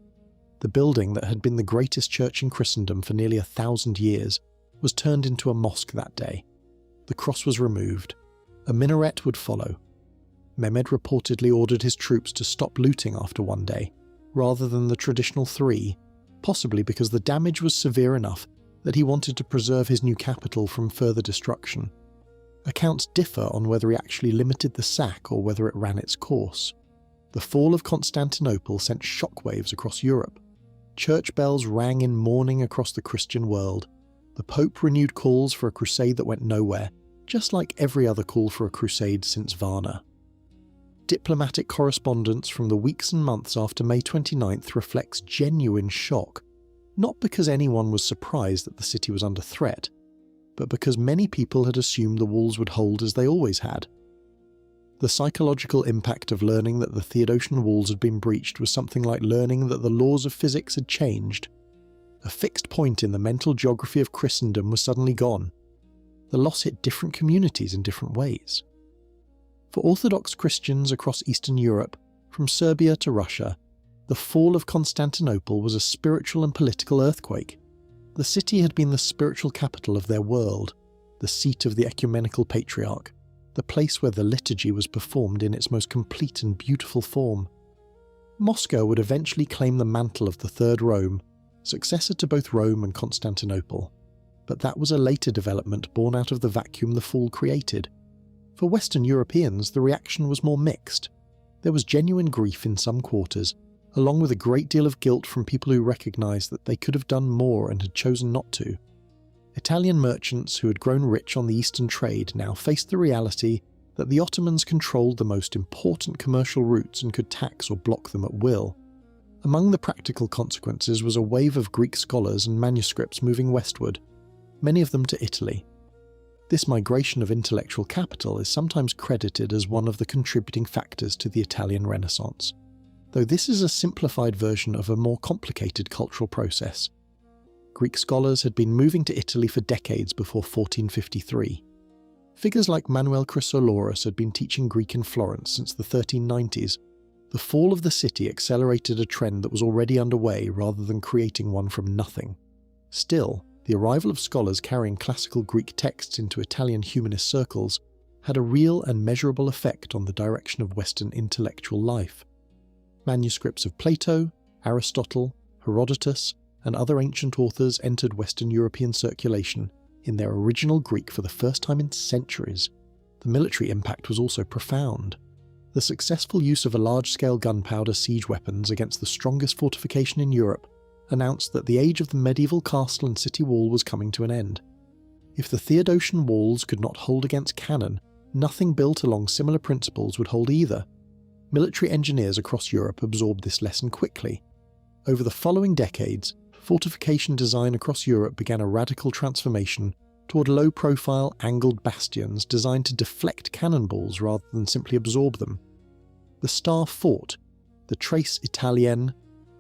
The building that had been the greatest church in Christendom for nearly 1,000 years was turned into a mosque that day. The cross was removed. A minaret would follow. Mehmed reportedly ordered his troops to stop looting after one day, rather than the traditional 3, possibly because the damage was severe enough that he wanted to preserve his new capital from further destruction. Accounts differ on whether he actually limited the sack or whether it ran its course. The fall of Constantinople sent shockwaves across Europe. Church bells rang in mourning across the Christian world. The Pope renewed calls for a crusade that went nowhere, just like every other call for a crusade since Varna. Diplomatic correspondence from the weeks and months after May 29th reflects genuine shock, not because anyone was surprised that the city was under threat, but because many people had assumed the walls would hold as they always had. The psychological impact of learning that the Theodosian walls had been breached was something like learning that the laws of physics had changed. A fixed point in the mental geography of Christendom was suddenly gone. The loss hit different communities in different ways. For Orthodox Christians across Eastern Europe, from Serbia to Russia, the fall of Constantinople was a spiritual and political earthquake. The city had been the spiritual capital of their world, the seat of the ecumenical patriarch, the place where the liturgy was performed in its most complete and beautiful form. Moscow would eventually claim the mantle of the Third Rome, successor to both Rome and Constantinople, but that was a later development born out of the vacuum the fall created. For Western Europeans, the reaction was more mixed. There was genuine grief in some quarters, along with a great deal of guilt from people who recognised that they could have done more and had chosen not to. Italian merchants who had grown rich on the Eastern trade now faced the reality that the Ottomans controlled the most important commercial routes and could tax or block them at will. Among the practical consequences was a wave of Greek scholars and manuscripts moving westward, many of them to Italy. This migration of intellectual capital is sometimes credited as one of the contributing factors to the Italian Renaissance, though this is a simplified version of a more complicated cultural process. Greek scholars had been moving to Italy for decades before 1453. Figures like Manuel Chrysoloras had been teaching Greek in Florence since the 1390s. The fall of the city accelerated a trend that was already underway rather than creating one from nothing. Still, the arrival of scholars carrying classical Greek texts into Italian humanist circles had a real and measurable effect on the direction of Western intellectual life. Manuscripts of Plato, Aristotle, Herodotus, and other ancient authors entered Western European circulation in their original Greek for the first time in centuries. The military impact was also profound. The successful use of a large-scale gunpowder siege weapons against the strongest fortification in Europe announced that the age of the medieval castle and city wall was coming to an end. If the Theodosian walls could not hold against cannon, nothing built along similar principles would hold either. Military engineers across Europe absorbed this lesson quickly. Over the following decades, fortification design across Europe began a radical transformation toward low-profile, angled bastions designed to deflect cannonballs rather than simply absorb them. The Star Fort, the Tres Italienne,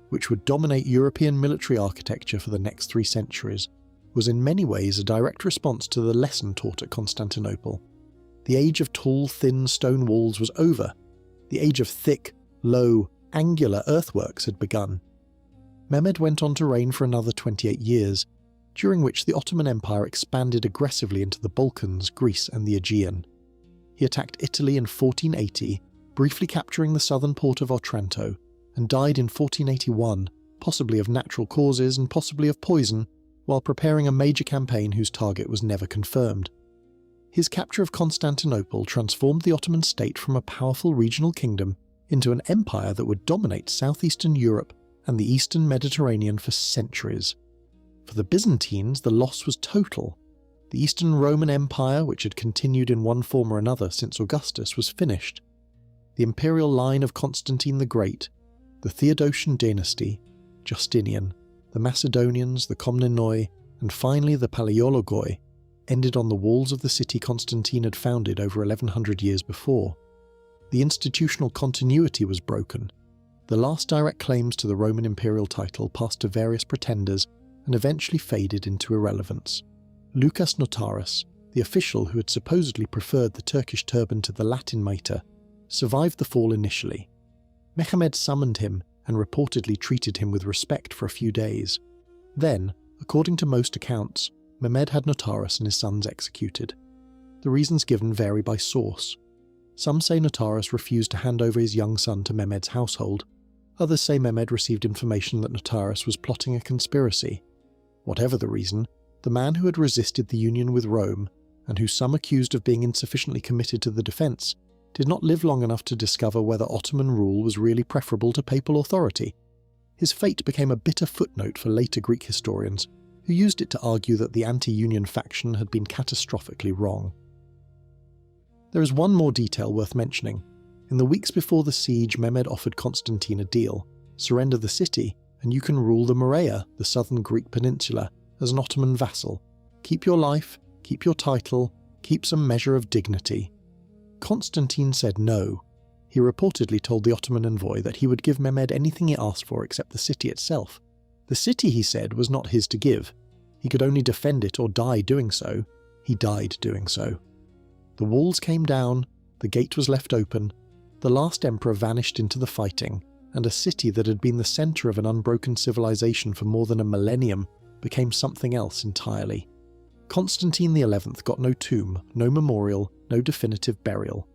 which would dominate European military architecture for the next 3 centuries, was in many ways a direct response to the lesson taught at Constantinople. The age of tall, thin stone walls was over. The age of thick, low, angular earthworks had begun. Mehmed went on to reign for another 28 years, during which the Ottoman Empire expanded aggressively into the Balkans, Greece and the Aegean. He attacked Italy in 1480, briefly capturing the southern port of Otranto, and died in 1481, possibly of natural causes and possibly of poison, while preparing a major campaign whose target was never confirmed. His capture of Constantinople transformed the Ottoman state from a powerful regional kingdom into an empire that would dominate southeastern Europe and the eastern Mediterranean for centuries. For the Byzantines, the loss was total. The Eastern Roman Empire, which had continued in one form or another since Augustus, was finished. The imperial line of Constantine the Great, the Theodosian dynasty, Justinian, the Macedonians, the Komnenoi, and finally the Palaeologoi, ended on the walls of the city Constantine had founded over 1100 years before. The institutional continuity was broken. The last direct claims to the Roman imperial title passed to various pretenders and eventually faded into irrelevance. Lucas Notarus, the official who had supposedly preferred the Turkish turban to the Latin mitre, survived the fall initially. Mehmed summoned him and reportedly treated him with respect for a few days. Then, according to most accounts, Mehmed had Notarus and his sons executed. The reasons given vary by source. Some say Notarus refused to hand over his young son to Mehmed's household. Others say Mehmed received information that Notarus was plotting a conspiracy. Whatever the reason, the man who had resisted the union with Rome, and who some accused of being insufficiently committed to the defence, did not live long enough to discover whether Ottoman rule was really preferable to papal authority. His fate became a bitter footnote for later Greek historians, who used it to argue that the anti-union faction had been catastrophically wrong. There is one more detail worth mentioning. In the weeks before the siege, Mehmed offered Constantine a deal: surrender the city, and you can rule the Morea, the southern Greek peninsula, as an Ottoman vassal. Keep your life, keep your title, keep some measure of dignity. Constantine said no. He reportedly told the Ottoman envoy that he would give Mehmed anything he asked for except the city itself. The city, he said, was not his to give. He could only defend it or die doing so. He died doing so. The walls came down, the gate was left open, the last emperor vanished into the fighting, and a city that had been the centre of an unbroken civilization for more than a millennium became something else entirely. Constantine XI got no tomb, no memorial, no definitive burial.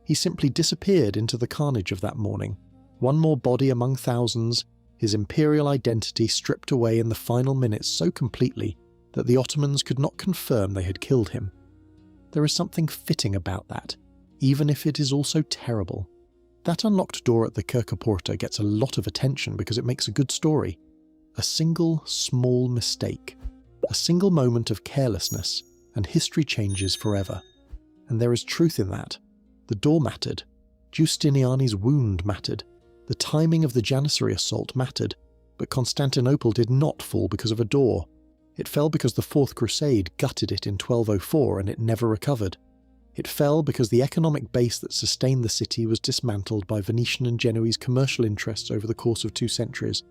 He simply disappeared into the carnage of that morning, one more body among thousands, his imperial identity stripped away in the final minutes so completely that the Ottomans could not confirm they had killed him. There is something fitting about that, even if it is also terrible. That unlocked door at the Kirkeporta gets a lot of attention because it makes a good story. A single small mistake, a single moment of carelessness, and history changes forever. And there is truth in that. The door mattered. Giustiniani's wound mattered. The timing of the Janissary assault mattered, but Constantinople did not fall because of a door. It fell because the Fourth Crusade gutted it in 1204 and it never recovered. It fell because the economic base that sustained the city was dismantled by Venetian and Genoese commercial interests over the course of 2 centuries.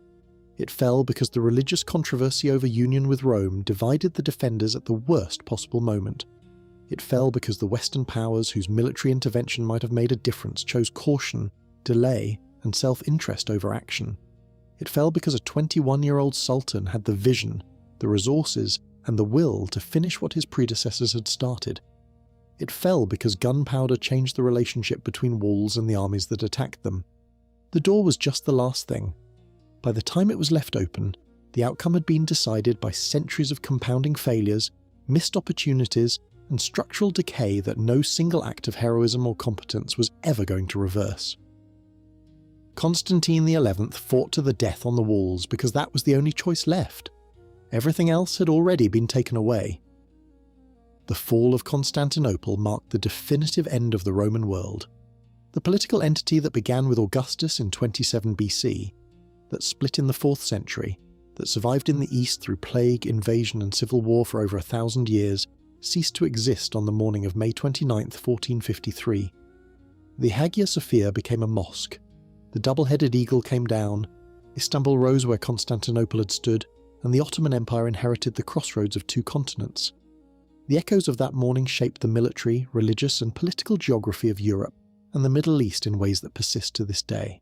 It fell because the religious controversy over union with Rome divided the defenders at the worst possible moment. It fell because the Western powers whose military intervention might have made a difference chose caution, delay, and self-interest over action. It fell because a 21-year-old Sultan had the vision, the resources, and the will to finish what his predecessors had started. It fell because gunpowder changed the relationship between walls and the armies that attacked them. The door was just the last thing. By the time it was left open, the outcome had been decided by centuries of compounding failures, missed opportunities, and structural decay that no single act of heroism or competence was ever going to reverse. Constantine XI fought to the death on the walls because that was the only choice left. Everything else had already been taken away. The fall of Constantinople marked the definitive end of the Roman world. The political entity that began with Augustus in 27 BC, that split in the 4th century, that survived in the East through plague, invasion and civil war for over 1,000 years, ceased to exist on the morning of May 29, 1453. The Hagia Sophia became a mosque. The double-headed eagle came down, Istanbul rose where Constantinople had stood, and the Ottoman Empire inherited the crossroads of 2 continents. The echoes of that morning shaped the military, religious and political geography of Europe and the Middle East in ways that persist to this day.